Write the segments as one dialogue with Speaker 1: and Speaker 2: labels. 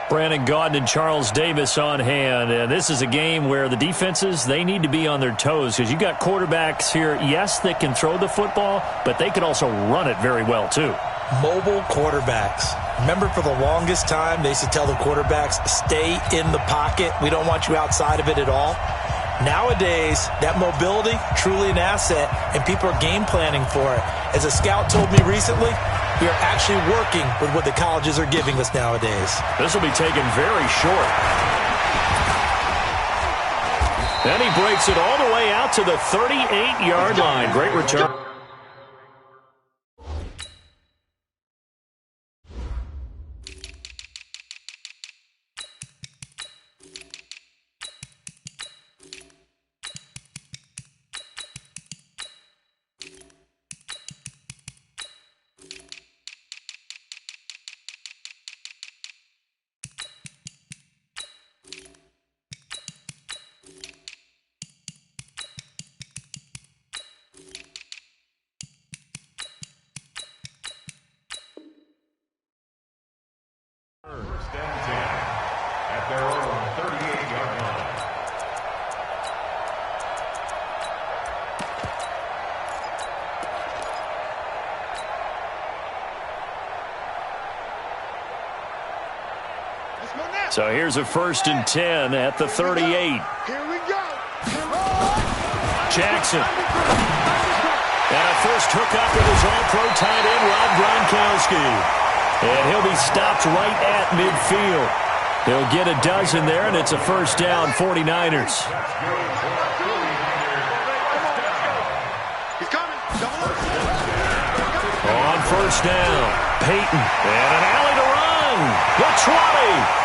Speaker 1: Brandon Gaudin and Charles Davis on hand. And this is a game where the defenses, they need to be on their toes because you got quarterbacks here, yes, that can throw the football, but they can also run it very well too.
Speaker 2: Mobile quarterbacks. Remember, for the longest time, they used to tell the quarterbacks, stay in the pocket. We don't want you outside of it at all. Nowadays, that mobility, truly an asset, and people are game planning for it. As a scout told me recently, we are actually working with what the colleges are giving us nowadays.
Speaker 1: This will be taken very short. Then he breaks it all the way out to the 38-yard line. Great return.
Speaker 3: At their own 38-yard line.
Speaker 1: So here's a 1st and 10 at the 38.
Speaker 3: Here we go.
Speaker 1: Jackson. And a first hookup with his all-pro tight end, Rob Gronkowski. And he'll be stopped right at midfield. He'll get a dozen there, and it's a first down, 49ers. On first down, Peyton. And an alley to run. The 20.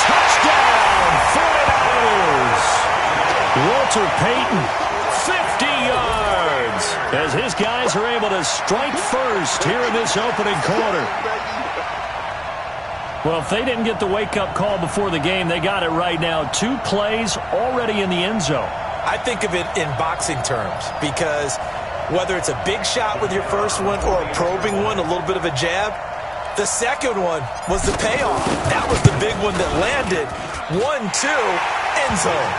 Speaker 1: Touchdown, 49ers. Walter Payton, 50 yards, as his guys are able to strike first here in this opening quarter. Well, if they didn't get the wake-up call before the game, they got it right now. 2 plays already in the end zone.
Speaker 2: I think of it in boxing terms because whether it's a big shot with your first one or a probing one, a little bit of a jab, the second one was the payoff. That was the big one that landed. 1-2, end zone.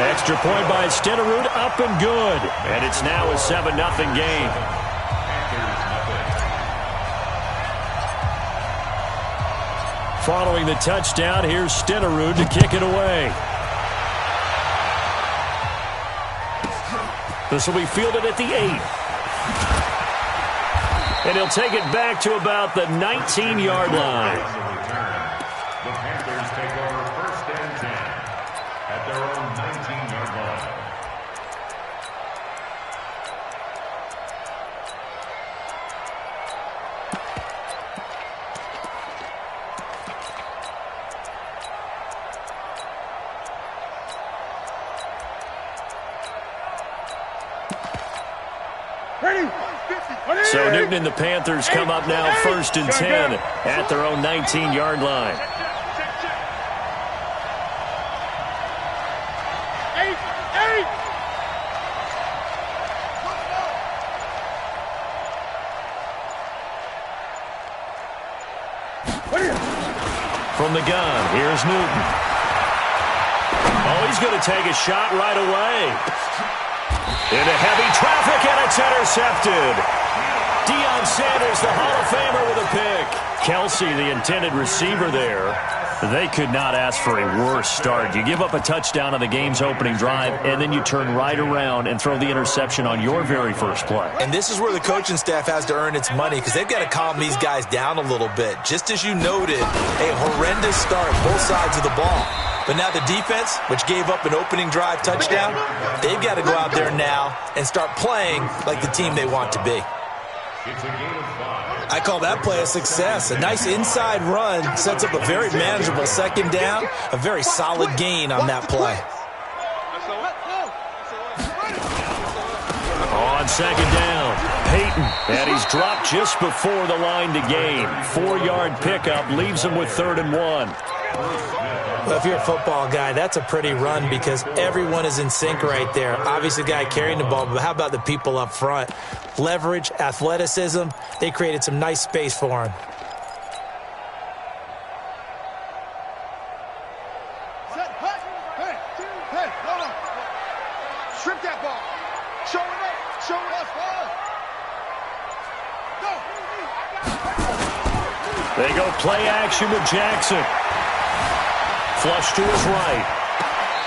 Speaker 1: Extra point by Stenerud, up and good. And it's now a 7-0 game. Following the touchdown, here's Stenerud to kick it away. This will be fielded at the 8. And he'll take it back to about the 19-yard line.
Speaker 3: The Panthers take over 1st and 10 at their own 19-yard line.
Speaker 1: So Newton and the Panthers come up now 1st and 10 at their own 19-yard line. From the gun, here's Newton. Oh, he's going to take a shot right away. Into heavy traffic, and it's intercepted. Deion Sanders, the Hall of Famer, with a pick. Kelsey, the intended receiver there. They could not ask for a worse start. You give up a touchdown on the game's opening drive, and then you turn right around and throw the interception on your very first play.
Speaker 2: And this is where the coaching staff has to earn its money because they've got to calm these guys down a little bit. Just as you noted, a horrendous start, both sides of the ball. But now the defense, which gave up an opening drive touchdown, they've got to go out there now and start playing like the team they want to be. I call that play a success. A nice inside run sets up a very manageable second down, a very solid gain on that play.
Speaker 1: On second down, Peyton, and he's dropped just before the line to gain. 4-yard pickup leaves him with 3rd and 1.
Speaker 2: Well, if you're a football guy, that's a pretty run because everyone is in sync right there. Obviously, the guy carrying the ball, but how about the people up front? Leverage, athleticism, they created some nice space for him.
Speaker 4: Hey, no. Strip that ball. Show it up. Show it up. Go.
Speaker 1: They go play action with Jackson. Flush to his right.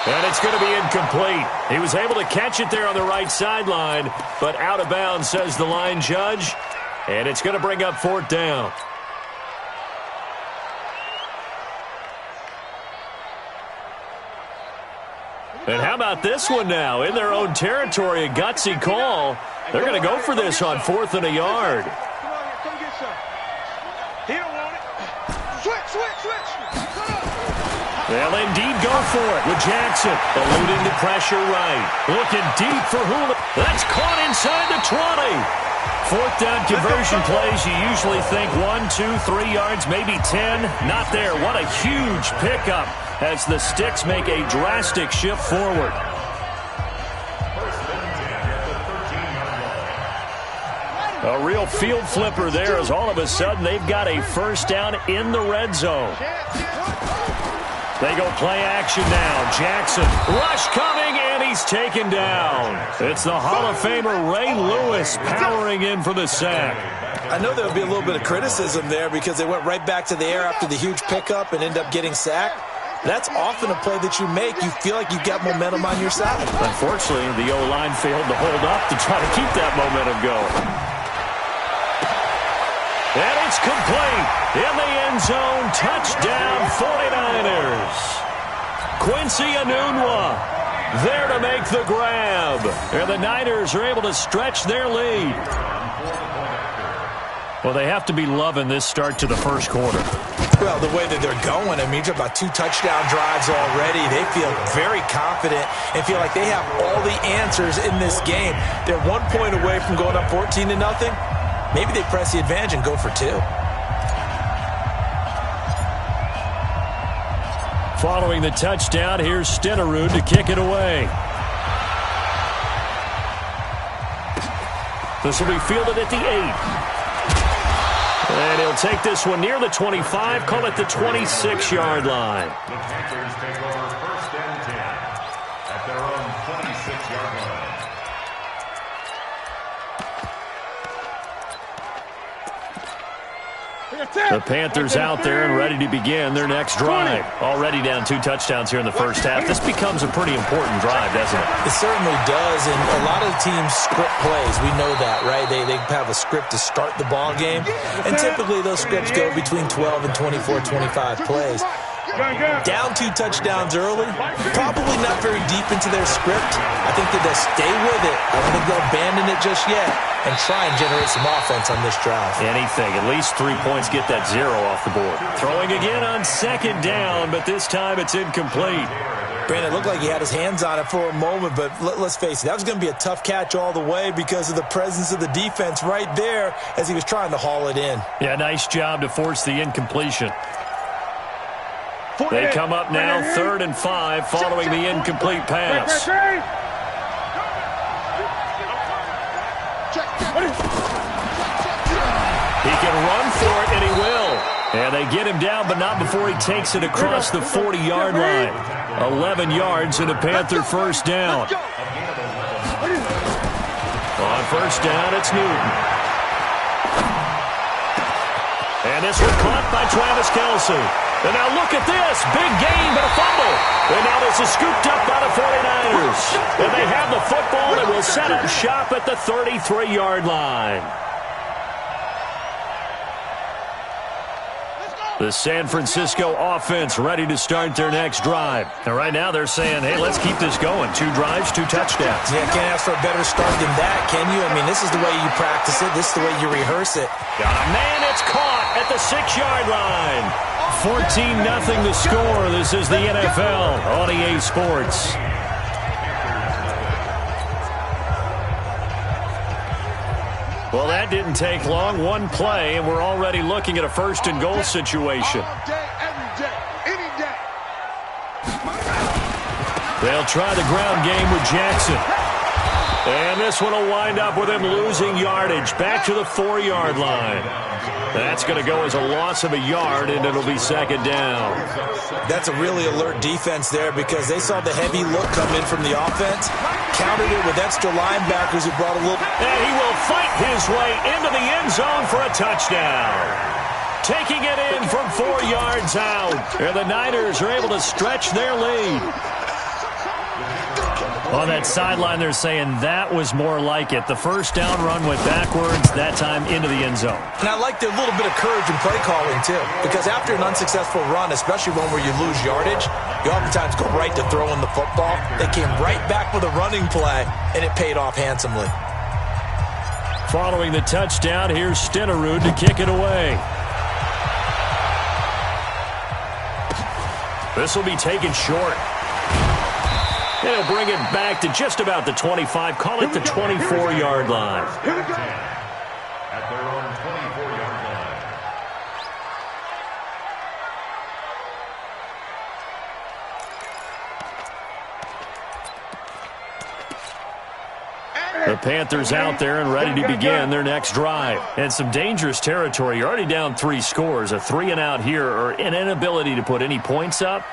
Speaker 1: And it's going to be incomplete. He was able to catch it there on the right sideline, but out of bounds, says the line judge. And it's going to bring up 4th down. And how about this one now? In their own territory, a gutsy call. They're going to go for this on 4th and a yard.
Speaker 4: Come on here. Come get some. He don't want it. Switch.
Speaker 1: They'll indeed go for it with Jackson. Eluding the pressure right. Looking deep for Hula. That's caught inside the 20. 4th down conversion plays, you usually think 1, 2, 3 yards, maybe 10. Not there. What a huge pickup as the Sticks make a drastic shift forward. A real field flipper there as all of a sudden they've got a 1st down in the red zone. They go play action now. Jackson, rush coming, and he's taken down. It's the Hall of Famer Ray Lewis powering in for the sack.
Speaker 2: I know there will be a little bit of criticism there because they went right back to the air after the huge pickup and end up getting sacked. That's often a play that you make. You feel like you've got momentum on your side.
Speaker 1: Unfortunately, the O-line failed to hold up to try to keep that momentum going. And it's complete. In the end zone, touchdown 49ers. Quincy Enunwa there to make the grab. And the Niners are able to stretch their lead. Well, they have to be loving this start to the first quarter.
Speaker 2: Well, the way that they're going, I mean, you're about 2 touchdown drives already. They feel very confident and feel like they have all the answers in this game. They're 1 point away from going up 14-0. Maybe they press the advantage and go for 2.
Speaker 1: Following the touchdown, here's Stenerud to kick it away. This will be fielded at the 8. And he'll take this one near the 25, call it the 26-yard line.
Speaker 3: The Panthers take over 1st and 10 at their own 26-yard line.
Speaker 1: The Panthers out there and ready to begin their next drive. Already down 2 touchdowns here in the first half. This becomes a pretty important drive, doesn't it?
Speaker 2: It certainly does, and a lot of the teams script plays. We know that, right? They have a script to start the ball game, and typically those scripts go between 12 and 24, 25 plays. Down 2 touchdowns early, probably not very deep into their script. I think that they'll stay with it. I don't think they'll abandon it just yet and try and generate some offense on this drive.
Speaker 1: Anything. At least 3 points get that 0 off the board. Throwing again on 2nd down, but this time it's incomplete.
Speaker 2: Brandon, it looked like he had his hands on it for a moment, but let's face it, that was going to be a tough catch all the way because of the presence of the defense right there as he was trying to haul it in.
Speaker 1: Yeah, nice job to force the incompletion. They come up now 3rd and 5 following the incomplete pass. He can run for it, and he will. And they get him down, but not before he takes it across the 40-yard line. 11 yards and a Panther 1st down. On 1st down, it's Newton. And this one caught by Travis Kelce. And now look at this. Big gain, but a fumble. And now this is scooped up by the 49ers. And they have the football and will set up shop at the 33-yard line. The San Francisco offense ready to start their next drive. And right now they're saying, hey, let's keep this going. 2 drives, 2 touchdowns.
Speaker 2: Yeah, can't ask for a better start than that, can you? I mean, this is the way you practice it. This is the way you rehearse it.
Speaker 1: Got a man, it's caught at the 6-yard line. 14-0 the score. This is the NFL on EA Sports. Well, that didn't take long. 1 play, and we're already looking at a 1st and goal situation.
Speaker 4: All day, every day, any day.
Speaker 1: They'll try the ground game with Jackson. And this one will wind up with him losing yardage back to the 4-yard line. That's going to go as a loss of a yard, and it'll be second down.
Speaker 2: That's a really alert defense there because they saw the heavy look come in from the offense, countered it with extra linebackers who brought a little...
Speaker 1: And he will fight his way into the end zone for a touchdown. Taking it in from 4 yards out. And the Niners are able to stretch their lead.
Speaker 5: On that sideline, they're saying that was more like it. The first down run went backwards, that time into the end zone.
Speaker 2: And I like their little bit of courage in play calling, too. Because after an unsuccessful run, especially one where you lose yardage, you oftentimes go right to throwing the football. They came right back with a running play, and it paid off handsomely.
Speaker 1: Following the touchdown, here's Stenerud to kick it away. This will be taken short. And he'll bring it back to just about the 25. Call it the 24-yard line.
Speaker 3: Here we go. At their own 24-yard line.
Speaker 1: The Panthers out there and ready to begin their next drive. And some dangerous territory. You're already down 3 scores. A 3 and out here, or an inability to put any points up.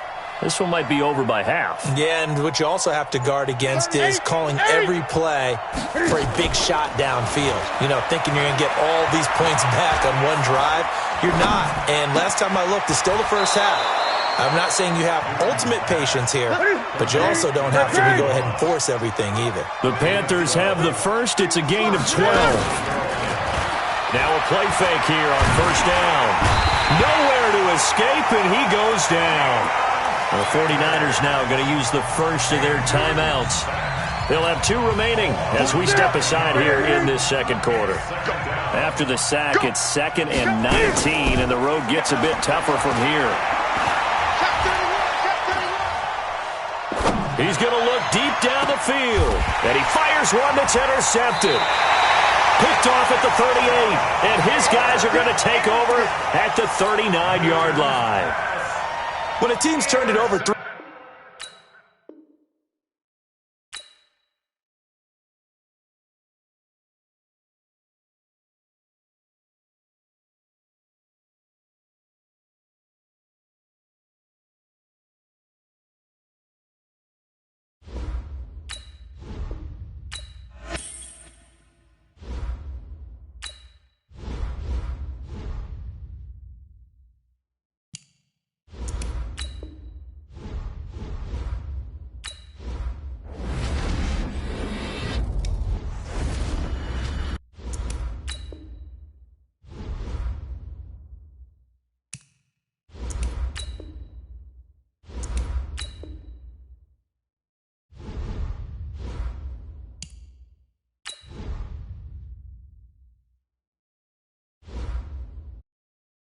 Speaker 1: This one might be over by half.
Speaker 2: Yeah, and what you also have to guard against is calling every play for a big shot downfield. You know, thinking you're going to get all these points back on one drive. You're not. And last time I looked, it's still the first half. I'm not saying you have ultimate patience here, but you also don't have to go ahead and force everything either.
Speaker 1: The Panthers have the first. It's a gain of 12. Now a play fake here on first down. Nowhere to escape, and he goes down. The 49ers now going to use the first of their timeouts. They'll have 2 remaining as we step aside here in this second quarter. After the sack, it's 2nd and 19, and the road gets a bit tougher from here. He's going to look deep down the field, and he fires one that's intercepted. Picked off at the 38, and his guys are going to take over at the 39-yard line.
Speaker 2: When a team's turned it over 3